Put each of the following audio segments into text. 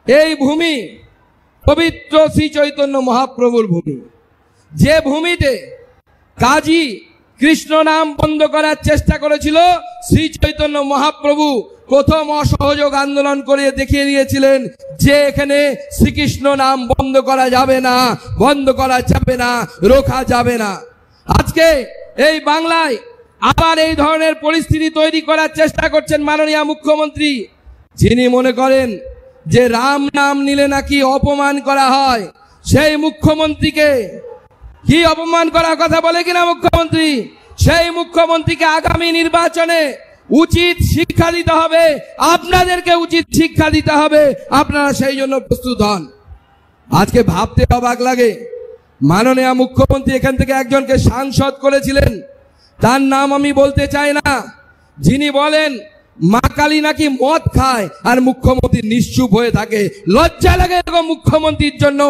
এই ভূমি পবিত্র শ্রী চৈতন্য মহাপ্রভুর ভূমি, যে ভূমিতে কাজী কৃষ্ণ নাম বন্ধ করার চেষ্টা করেছিল শ্রী চৈতন্য মহাপ্রভু প্রথম অসহযোগ আন্দোলন করে দেখিয়ে দিয়েছিলেন যে এখানে শ্রীকৃষ্ণ নাম বন্ধ করা যাবে না, বন্ধ করা যাবে না, রোখা যাবে না। আজকে এই বাংলায় আবার এই ধরনের পরিস্থিতি তৈরি করার চেষ্টা করছেন মাননীয় মুখ্যমন্ত্রী, যিনি মনে করেন যে রাম নাম নিলে নাকি অপমান করা হয়। সেই মুখ্যমন্ত্রীকে কি অপমান করার কথা বলে কিনা মুখ্যমন্ত্রী, সেই মুখ্যমন্ত্রীকে আগামী নির্বাচনে উচিত শিক্ষা দিতে হবে, আপনাদেরকে উচিত শিক্ষা দিতে হবে, আপনারা সেই জন্য প্রস্তুত হন। আজকে ভাবতে অবাক লাগে, মাননীয় মুখ্যমন্ত্রী এখান থেকে একজনকে সাংসদ করেছিলেন, তার নাম আমি বলতে চাই না, যিনি বলেন মা কালী নাকি মদ খায় আর মুখ্যমন্ত্রী নিশ্চুপ হয়ে থাকে। লজ্জা লাগে এরকম মুখ্যমন্ত্রীর জন্য।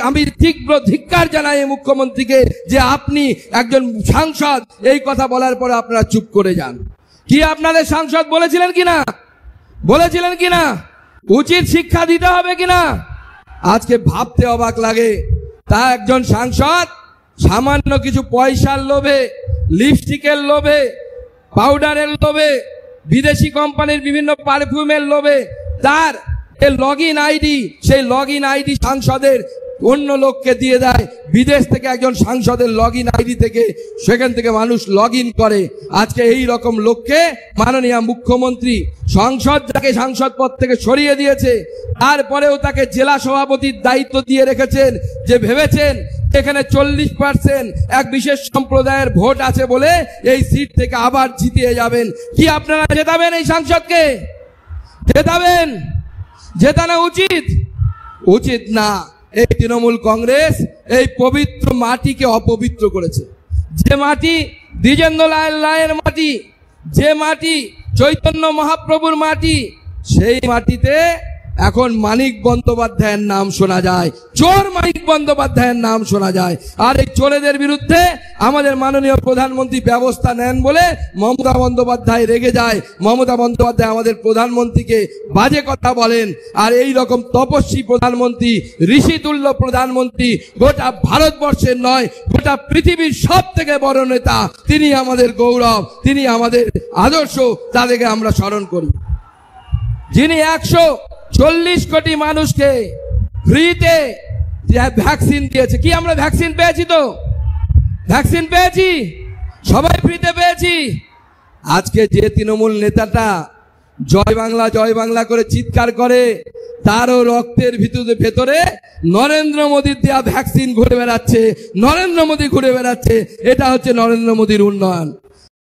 আমি তীব্র ধিক্কার জানাই মুখ্যমন্ত্রীকে যে আপনি একজন সাংসদ, এই কথা বলার পরে আপনারা চুপ করে যান। কি আপনাদের সাংসদ বলেছিলেন কিনা, বলেছিলেন কিনা, উচিত শিক্ষা দিতে হবে কিনা? আজকে ভাবতে অবাক লাগে, তা একজন সাংসদ সামান্য কিছু পয়সার লোভে, লিপস্টিকের লোভে, পাউডারের লোভে, বিদেশি কোম্পানির বিভিন্ন পারফিউমের লোভে তার লগ ইন আইডি, সেই লগ ইন আইডি সাংসদের অন্য লোককে দিয়ে দেয়। বিদেশ থেকে একজন সাংসদের লগ ইন আইডি থেকে সেখান থেকে মানুষ লগ ইন করে। আজকে এই রকম লোককে মাননীয় মুখ্যমন্ত্রী সংসদ যাকে সাংসদ পদ থেকে সরিয়ে দিয়েছে, তারপরেও তাকে জেলা সভাপতির দায়িত্ব দিয়ে রেখেছেন, যে ভেবেছেন এখানে 40% এক বিশেষ সম্প্রদায়ের ভোট আছে বলে এই সিট থেকে আবার জিতিয়ে যাবেন। কি আপনারা জেতাবেন এই সাংসদকে? জেতাবেন? জেতানো উচিত? উচিত না। এই তৃণমূল কংগ্রেস এই পবিত্র মাটিকে অপবিত্র করেছে। যে মাটি দ্বিজেন্দ্রলাল রায়ের মাটি, যে মাটি চৈতন্য মহাপ্রভুর মাটি, সেই মাটিতে এখন মানিক বন্দ্যোপাধ্যায়ের নাম শোনা যায়, চোর মানিক বন্দ্যোপাধ্যায়ের নাম শোনা যায়। আর এই চোরেদের বিরুদ্ধে আমাদের মাননীয় প্রধানমন্ত্রী ব্যবস্থা নেন বলে মমতা বন্দ্যোপাধ্যায় রেগে যায়। মমতা বন্দ্যোপাধ্যায় আমাদের প্রধানমন্ত্রীকে বাজে কথা বলেন। আর এই রকম তপস্বী প্রধানমন্ত্রী, ঋষিতুল্য প্রধানমন্ত্রী গোটা ভারতবর্ষের নয়, গোটা পৃথিবীর সব থেকে বড় নেতা, তিনি আমাদের গৌরব, তিনি আমাদের আদর্শ, তাদেরকে আমরা স্মরণ করি। যিনি 140 কোটি মানুষকে ফ্রিতে ভ্যাকসিন দিয়েছে। কি আমরা ভ্যাকসিন পেয়েছি? তো ভ্যাকসিন পেয়েছি, সবাই ফ্রিতে পেয়েছি। আজকে যে তৃণমূল নেতাটা জয় বাংলা জয় বাংলা করে চিৎকার করে, তারও রক্তের ভেতরে নরেন্দ্র মোদীর দেওয়া ভ্যাকসিন ঘুরে বেড়াচ্ছে, নরেন্দ্র মোদী ঘুরে বেড়াচ্ছে। এটা হচ্ছে নরেন্দ্র মোদীর উন্নয়ন।